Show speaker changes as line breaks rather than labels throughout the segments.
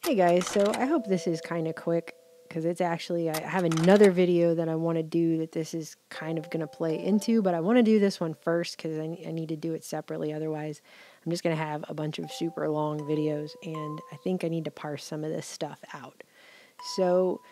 Hey guys, so I hope this is kind of quick because it's actually, I have another video that I want to do that this is kind of going to play into, but I want to do this one first because I need to do it separately. Otherwise, I'm just going to have a bunch of super long videos and I think I need to parse some of this stuff out. So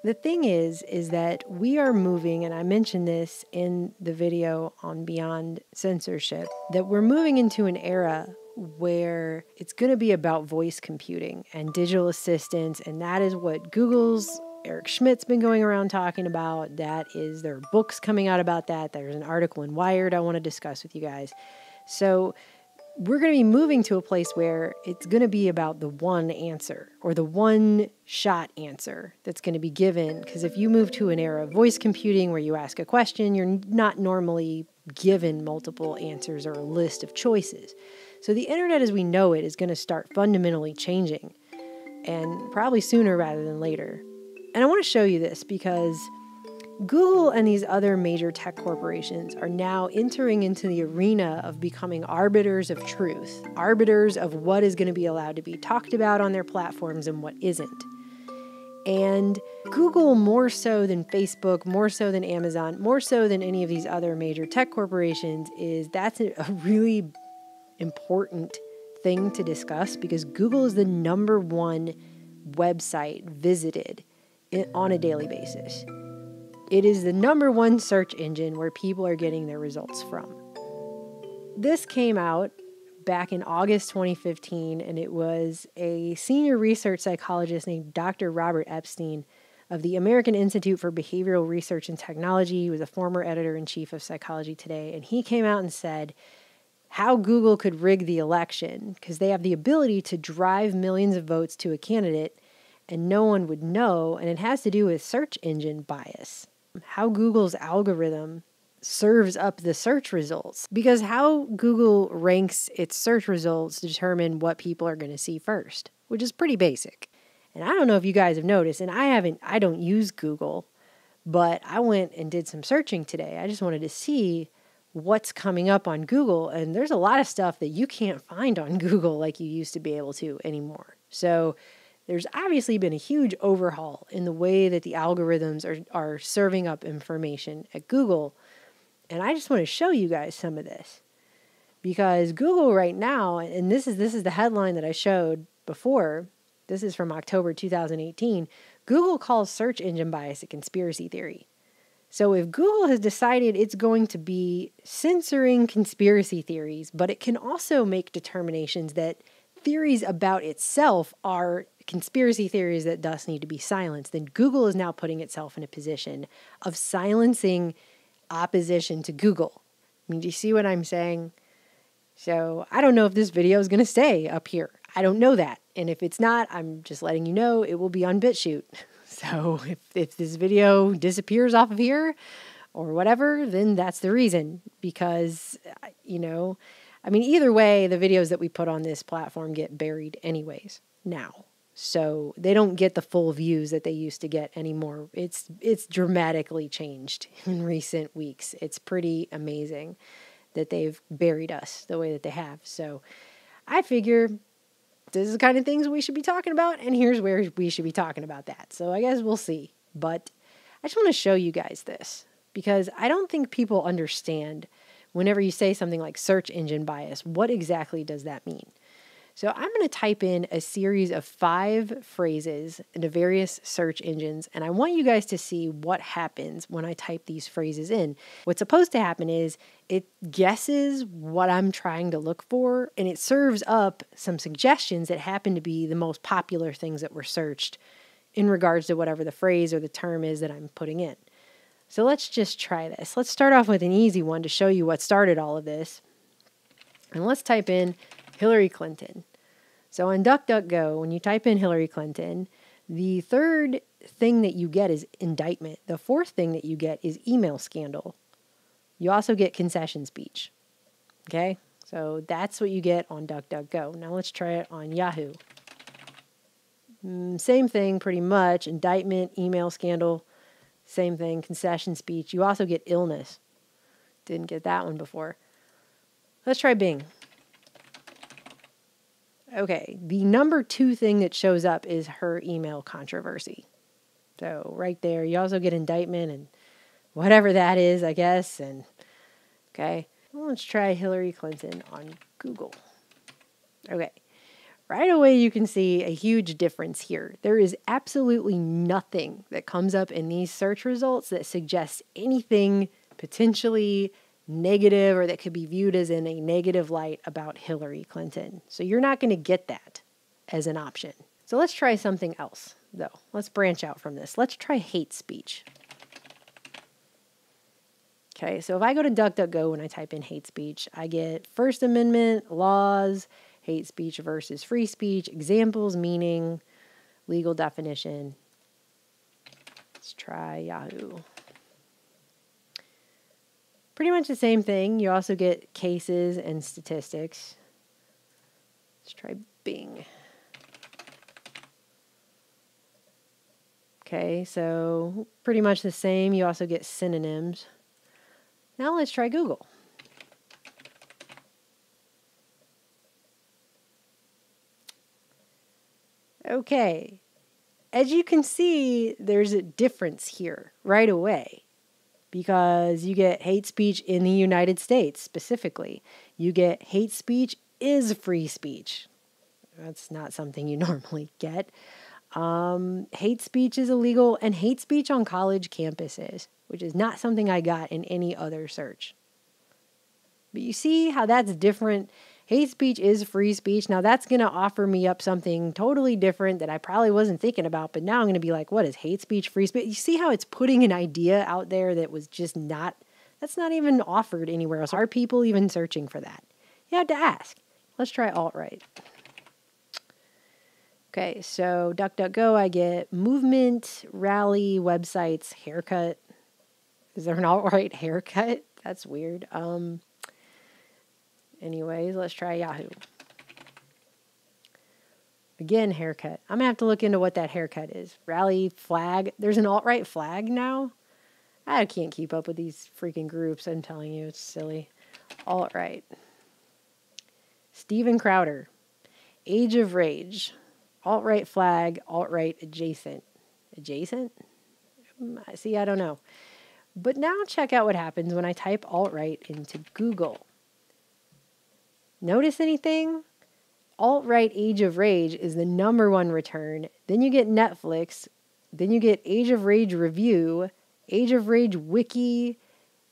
the thing is that we are moving, and I mentioned this in the video on Beyond Censorship, that we're moving into an era where it's going to be about voice computing and digital assistants, and that is what Google's Eric Schmidt's been going around talking about. There are books coming out about that. There's an article in Wired I want to discuss with you guys. So we're going to be moving to a place where it's going to be about the one answer or the one shot answer that's going to be given. Because if you move to an era of voice computing where you ask a question, you're not normally given multiple answers or a list of choices. So the internet as we know it is going to start fundamentally changing, and probably sooner rather than later. And I want to show you this because Google and these other major tech corporations are now entering into the arena of becoming arbiters of truth, arbiters of what is going to be allowed to be talked about on their platforms and what isn't. And Google, more so than Facebook, more so than Amazon, more so than any of these other major tech corporations, that's a really important thing to discuss because Google is the #1 website visited on a daily basis. It is the #1 search engine where people are getting their results from. This came out back in August 2015, and it was a senior research psychologist named Dr. Robert Epstein of the American Institute for Behavioral Research and Technology. He was a former editor-in-chief of Psychology Today, and he came out and said how Google could rig the election because they have the ability to drive millions of votes to a candidate and no one would know, and it has to do with search engine bias. How Google's algorithm serves up the search results, because how Google ranks its search results determine what people are going to see first, which is pretty basic. And I don't know if you guys have noticed, and I don't use Google, but I went and did some searching today. I just wanted to see what's coming up on Google, and there's a lot of stuff that you can't find on Google like you used to be able to anymore. So there's obviously been a huge overhaul in the way that the algorithms are serving up information at Google. And I just want to show you guys some of this. Because Google right now, and this is the headline that I showed before, this is from October 2018, Google calls search engine bias a conspiracy theory. So if Google has decided it's going to be censoring conspiracy theories, but it can also make determinations that theories about itself are conspiracy theories that thus need to be silenced, then Google is now putting itself in a position of silencing opposition to Google. I mean, do you see what I'm saying? So I don't know if this video is going to stay up here. I don't know that. And if it's not, I'm just letting you know it will be on BitChute. So if this video disappears off of here or whatever, then that's the reason. Because, either way, the videos that we put on this platform get buried anyways now. So they don't get the full views that they used to get anymore. It's dramatically changed in recent weeks. It's pretty amazing that they've buried us the way that they have. So I figure this is the kind of things we should be talking about, and here's where we should be talking about that. So I guess we'll see. But I just want to show you guys this because I don't think people understand whenever you say something like search engine bias, what exactly does that mean? So I'm going to type in a series of 5 phrases into various search engines, and I want you guys to see what happens when I type these phrases in. What's supposed to happen is it guesses what I'm trying to look for, and it serves up some suggestions that happen to be the most popular things that were searched in regards to whatever the phrase or the term is that I'm putting in. So let's just try this. Let's start off with an easy one to show you what started all of this. And let's type in Hillary Clinton. So on DuckDuckGo, when you type in Hillary Clinton, the 3rd thing that you get is indictment. The 4th thing that you get is email scandal. You also get concession speech. Okay? So that's what you get on DuckDuckGo. Now let's try it on Yahoo. Same thing pretty much. Indictment, email scandal, same thing, concession speech. You also get illness. Didn't get that one before. Let's try Bing. Okay, the number 2 thing that shows up is her email controversy. So right there, you also get indictment and whatever that is, I guess. And okay, well, let's try Hillary Clinton on Google. Okay, right away you can see a huge difference here. There is absolutely nothing that comes up in these search results that suggests anything potentially negative or that could be viewed as in a negative light about Hillary Clinton. So you're not going to get that as an option. So let's try something else, though. Let's branch out from this. Let's try hate speech. Okay, so if I go to DuckDuckGo and I type in hate speech, I get First Amendment, laws, hate speech versus free speech, examples, meaning, legal definition. Let's try Yahoo. Pretty much the same thing. You also get cases and statistics. Let's try Bing. Okay, so pretty much the same. You also get synonyms. Now let's try Google. Okay, as you can see, there's a difference here right away because you get hate speech in the United States specifically. You get hate speech is free speech. That's not something you normally get. Hate speech is illegal, and hate speech on college campuses, which is not something I got in any other search. But you see how that's different. Hate speech is free speech. Now that's going to offer me up something totally different that I probably wasn't thinking about, but now I'm going to be like, what is hate speech, free speech? You see how it's putting an idea out there that was just not, that's not even offered anywhere else. Are people even searching for that? You have to ask. Let's try alt-right. Okay, so DuckDuckGo, I get movement, rally, websites, haircut. Is there an alt-right haircut? That's weird. Anyways, let's try Yahoo. Again, haircut. I'm going to have to look into what that haircut is. Rally, flag. There's an alt-right flag now? I can't keep up with these freaking groups. I'm telling you, it's silly. Alt-right. Steven Crowder. Age of Rage. Alt-right flag, alt-right adjacent. Adjacent? See, I don't know. But now check out what happens when I type alt-right into Google. Notice anything? Alt-right Age of Rage is the #1 return. Then you get Netflix. Then you get Age of Rage Review, Age of Rage Wiki,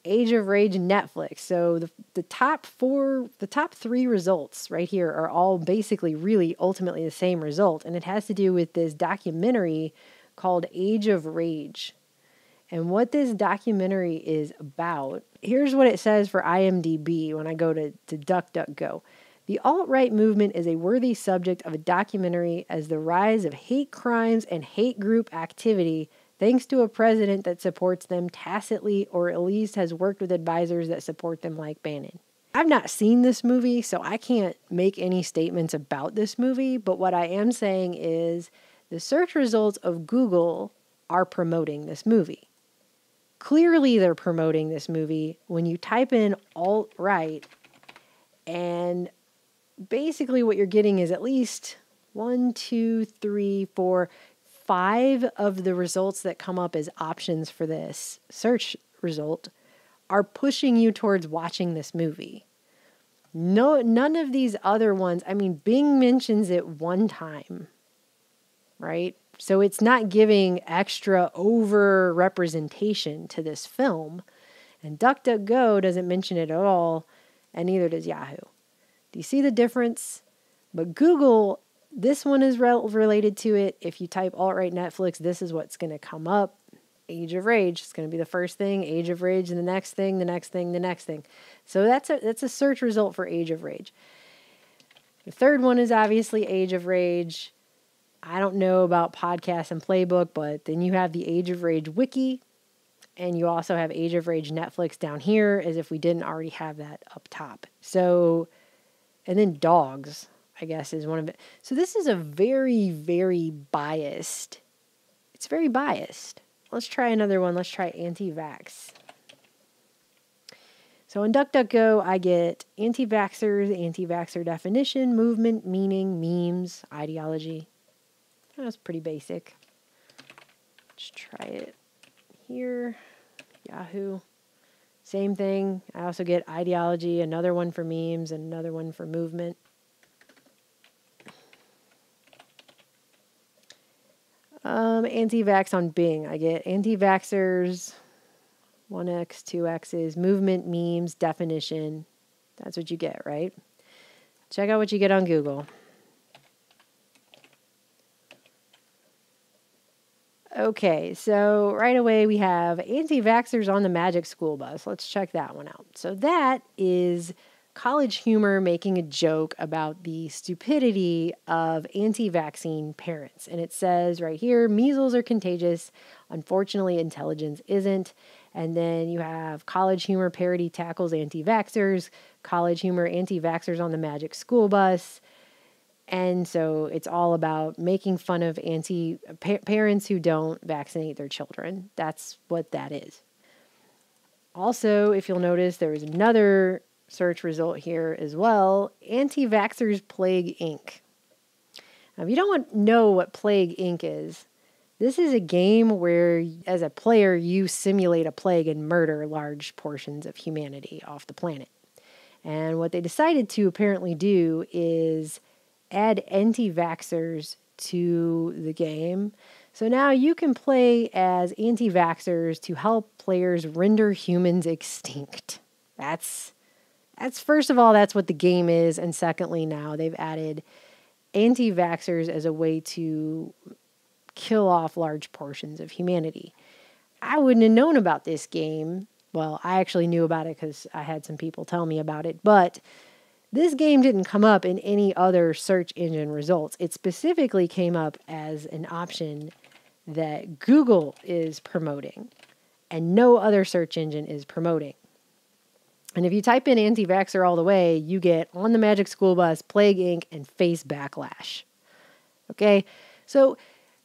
Age of Rage Netflix. So the top 3 results right here are all basically really ultimately the same result. And it has to do with this documentary called Age of Rage. And what this documentary is about, here's what it says for IMDb when I go to DuckDuckGo. The alt-right movement is a worthy subject of a documentary as the rise of hate crimes and hate group activity thanks to a president that supports them tacitly or at least has worked with advisors that support them like Bannon. I've not seen this movie, so I can't make any statements about this movie, but what I am saying is the search results of Google are promoting this movie. Clearly they're promoting this movie when you type in alt-right, and basically what you're getting is at least 1, 2, 3, 4, 5 of the results that come up as options for this search result are pushing you towards watching this movie. No, none of these other ones, I mean, Bing mentions it one time, right? So it's not giving extra over representation to this film. And DuckDuckGo doesn't mention it at all, and neither does Yahoo. Do you see the difference? But Google, this one is related to it. If you type alt-right Netflix, this is what's going to come up. Age of Rage is going to be the first thing. Age of Rage, and the next thing, the next thing, the next thing. So that's a search result for Age of Rage. The third one is obviously Age of Rage. I don't know about podcast and playbook, but then you have the Age of Rage wiki, and you also have Age of Rage Netflix down here, as if we didn't already have that up top. So, and then dogs, I guess, is one of it. So this is a very, very biased. It's very biased. Let's try another one. Let's try anti-vax. So So in DuckDuckGo, I get anti-vaxxers, anti-vaxxer definition, movement, meaning, memes, ideology. That's pretty basic. Let's try it here. Yahoo. Same thing. I also get ideology, another one for memes, and another one for movement. Anti-vax on Bing. I get anti-vaxxers, 1x, 2x's, movement, memes, definition. That's what you get, right? Check out what you get on Google. Okay, so right away we have anti-vaxxers on the Magic School Bus. Let's check that one out. So that is College Humor making a joke about the stupidity of anti-vaccine parents. And it says right here, measles are contagious. Unfortunately, intelligence isn't. And then you have College Humor parody tackles anti-vaxxers, College Humor anti-vaxxers on the Magic School Bus. And so it's all about making fun of parents who don't vaccinate their children. That's what that is. Also, if you'll notice, there was another search result here as well. Anti-vaxxers Plague Inc. Now, if you don't know what Plague Inc. is, this is a game where, as a player, you simulate a plague and murder large portions of humanity off the planet. And what they decided to apparently do is add anti-vaxxers to the game. So now you can play as anti-vaxxers to help players render humans extinct. That's first of all, that's what the game is. And secondly, now they've added anti-vaxxers as a way to kill off large portions of humanity. I wouldn't have known about this game. Well, I actually knew about it because I had some people tell me about it, but this game didn't come up in any other search engine results. It specifically came up as an option that Google is promoting and no other search engine is promoting. And if you type in anti-vaxxer all the way, you get On the Magic School Bus, Plague Inc., and Face Backlash. Okay? So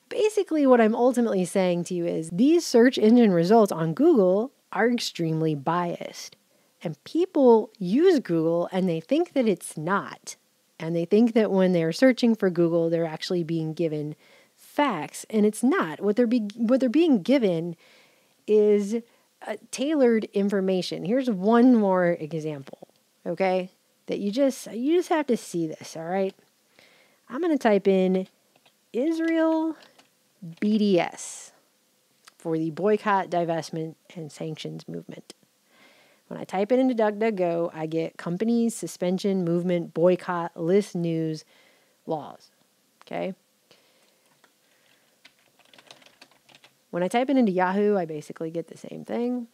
basically what I'm ultimately saying to you is these search engine results on Google are extremely biased. And people use Google and they think that it's not. And they think that when they're searching for Google, they're actually being given facts. And it's not. What they're being given is tailored information. Here's one more example, okay? That you just have to see this, all right? I'm going to type in Israel BDS for the boycott, divestment, and sanctions movement. When I type it into DuckDuckGo, I get companies, suspension, movement, boycott, list, news, laws. Okay? When I type it into Yahoo, I basically get the same thing.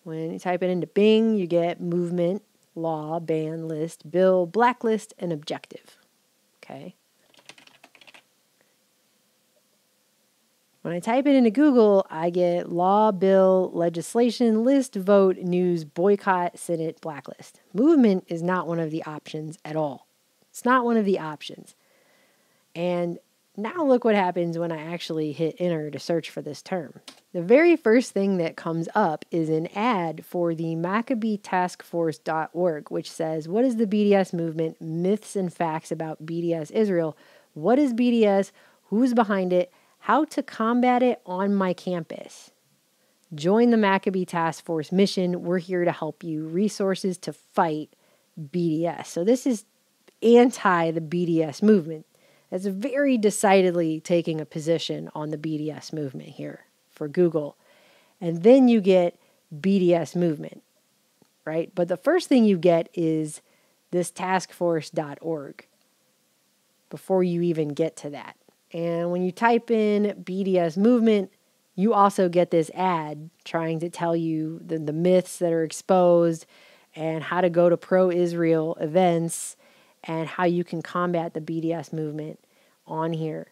When you type it into Bing, you get movement, law, ban, list, bill, blacklist, and objective. Okay? When I type it into Google, I get law, bill, legislation, list, vote, news, boycott, Senate, blacklist. Movement is not one of the options at all. It's not one of the options. And now look what happens when I actually hit enter to search for this term. The very first thing that comes up is an ad for the MaccabeeTaskForce.org, which says, what is the BDS movement? Myths and facts about BDS Israel. What is BDS? Who's behind it? How to combat it on my campus. Join the Maccabee Task Force mission. We're here to help you. Resources to fight BDS. So this is anti the BDS movement. That's very decidedly taking a position on the BDS movement here for Google. And then you get BDS movement, right? But the first thing you get is this taskforce.org before you even get to that. And when you type in BDS movement, you also get this ad trying to tell you the myths that are exposed and how to go to pro-Israel events and how you can combat the BDS movement on here.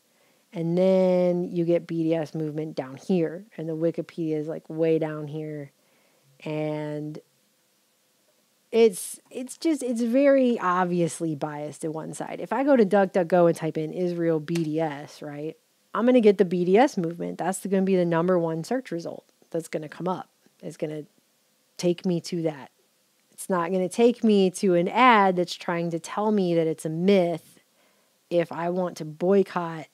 And then you get BDS movement down here. And the Wikipedia is like way down here. And it's very obviously biased to one side. If I go to DuckDuckGo and type in Israel BDS, right, I'm going to get the BDS movement. That's going to be the number one search result. that's going to come up. It's going to take me to that. It's not going to take me to an ad that's trying to tell me that it's a myth if I want to boycott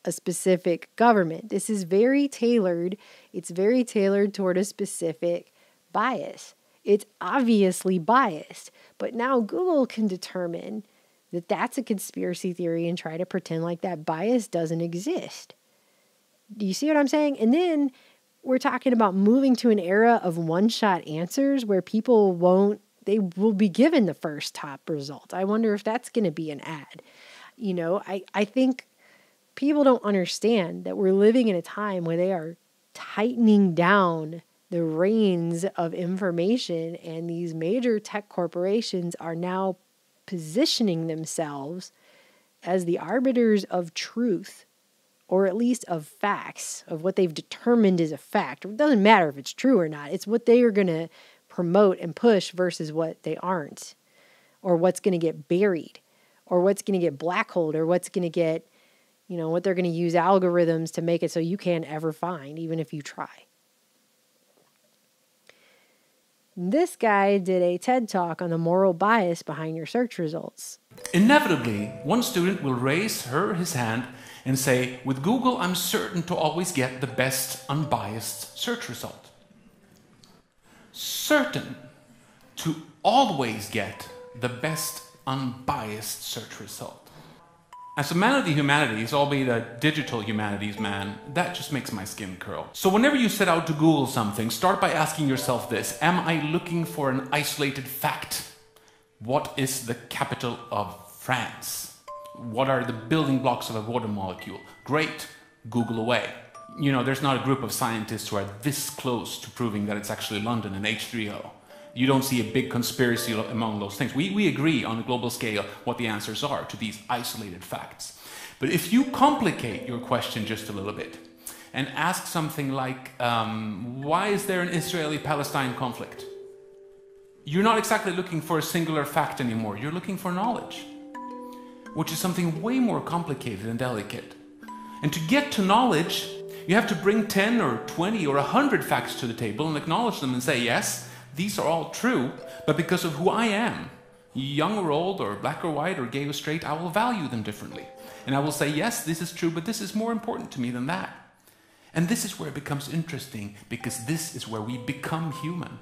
a specific government. This is very tailored. It's very tailored toward a specific bias. It's obviously biased, but now Google can determine that that's a conspiracy theory and try to pretend like that bias doesn't exist. Do you see what I'm saying? And then we're talking about moving to an era of one-shot answers where people they will be given the first top result. I wonder if that's going to be an ad. You know, I think people don't understand that we're living in a time where they are tightening down the reins of information, and these major tech corporations are now positioning themselves as the arbiters of truth, or at least of facts, of what they've determined is a fact. It doesn't matter if it's true or not. It's what they are going to promote and push versus what they aren't, or what's going to get buried, or what's going to get blackholed, or what's going to get, you know, what they're going to use algorithms to make it so you can't ever find, even if you try. This guy did a TED Talk on the moral bias behind your search results.
Inevitably, one student will raise his hand and say, with Google, I'm certain to always get the best unbiased search result. Certain to always get the best unbiased search result. As a man of the humanities, albeit a digital humanities man, that just makes my skin curl. So whenever you set out to Google something, start by asking yourself this: am I looking for an isolated fact? What is the capital of France? What are the building blocks of a water molecule? Great, Google away. You know, there's not a group of scientists who are this close to proving that it's actually London and H3O. You don't see a big conspiracy among those things. We agree on a global scale what the answers are to these isolated facts. But if you complicate your question just a little bit and ask something like, why is there an Israeli-Palestine conflict? You're not exactly looking for a singular fact anymore. You're looking for knowledge, which is something way more complicated and delicate. And to get to knowledge, you have to bring 10 or 20 or 100 facts to the table and acknowledge them and say, yes, these are all true, but because of who I am, young or old, or black or white, or gay or straight, I will value them differently. And I will say, yes, this is true, but this is more important to me than that. And this is where it becomes interesting, because this is where we become human.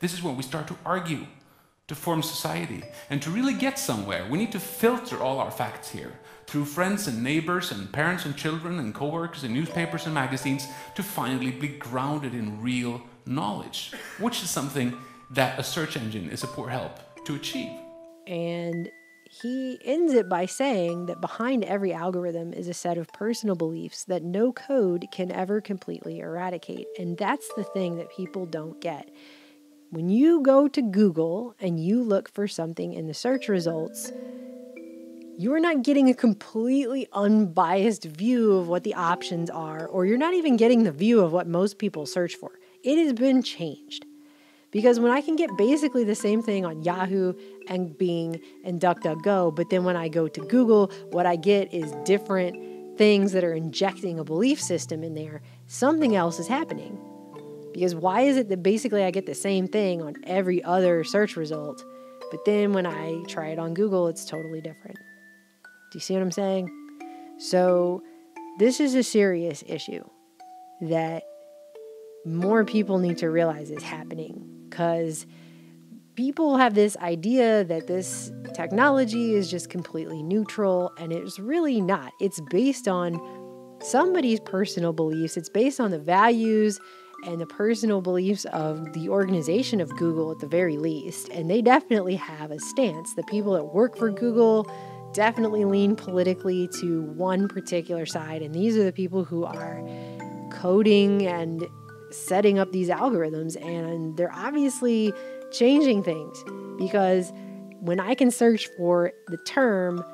This is where we start to argue, to form society. And to really get somewhere, we need to filter all our facts here, through friends and neighbors and parents and children and co-workers and newspapers and magazines, to finally be grounded in real knowledge, which is something that a search engine is a poor help to achieve.
And he ends it by saying that behind every algorithm is a set of personal beliefs that no code can ever completely eradicate. And that's the thing that people don't get. When you go to Google and you look for something in the search results, you're not getting a completely unbiased view of what the options are, or you're not even getting the view of what most people search for. It has been changed. Because when I can get basically the same thing on Yahoo and Bing and DuckDuckGo, but then when I go to Google, what I get is different things that are injecting a belief system in there, something else is happening. Because why is it that basically I get the same thing on every other search result, but then when I try it on Google, it's totally different? Do you see what I'm saying? So this is a serious issue that more people need to realize is happening, because people have this idea that this technology is just completely neutral, and it's really not. It's based on somebody's personal beliefs. It's based on the values and the personal beliefs of the organization of Google at the very least. And they definitely have a stance. The people that work for Google definitely lean politically to one particular side, and these are the people who are coding and setting up these algorithms, and they're obviously changing things, because when I can search for the term,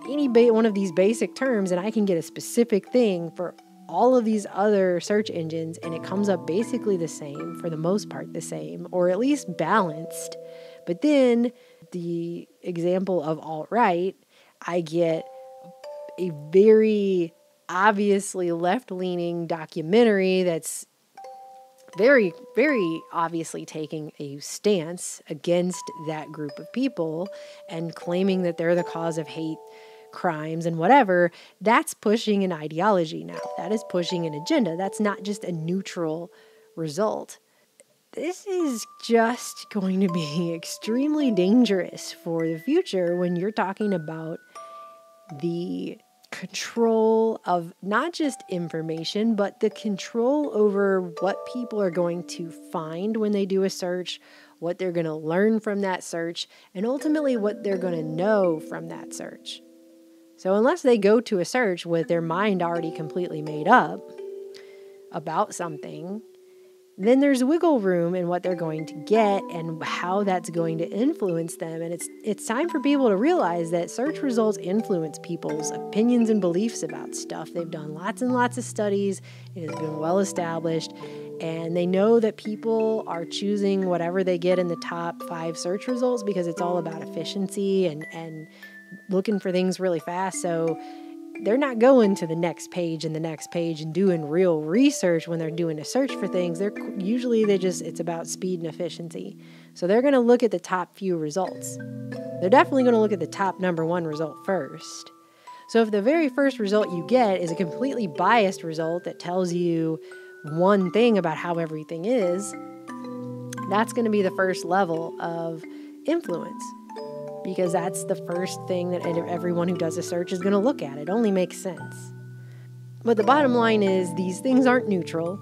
one of these basic terms, and I can get a specific thing for all of these other search engines, and it comes up basically the same, for the most part the same, or at least balanced. But then the example of alt-right, I get a very obviously left-leaning documentary that's very, very obviously taking a stance against that group of people and claiming that they're the cause of hate crimes and whatever, that's pushing an ideology now. That is pushing an agenda. That's not just a neutral result. This is just going to be extremely dangerous for the future when you're talking about the control of not just information, but the control over what people are going to find when they do a search, what they're going to learn from that search, and ultimately what they're going to know from that search. So unless they go to a search with their mind already completely made up about something, then there's wiggle room in what they're going to get and how that's going to influence them. And it's time for people to realize that search results influence people's opinions and beliefs about stuff. They've done lots and lots of studies. It has been well established. And they know that people are choosing whatever they get in the top 5 search results because it's all about efficiency and looking for things really fast. So they're not going to the next page and the next page and doing real research when they're doing a search for things. It's about speed and efficiency. So they're going to look at the top few results. They're definitely going to look at the top number 1 result first. So if the very first result you get is a completely biased result that tells you one thing about how everything is, that's going to be the first level of influence. Because that's the first thing that everyone who does a search is going to look at. It only makes sense. But the bottom line is these things aren't neutral.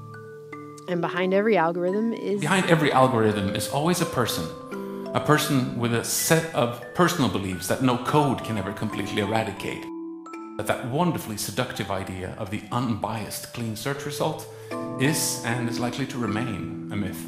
And behind every algorithm is
always a person with a set of personal beliefs that no code can ever completely eradicate. But that wonderfully seductive idea of the unbiased clean search result is and is likely to remain a myth.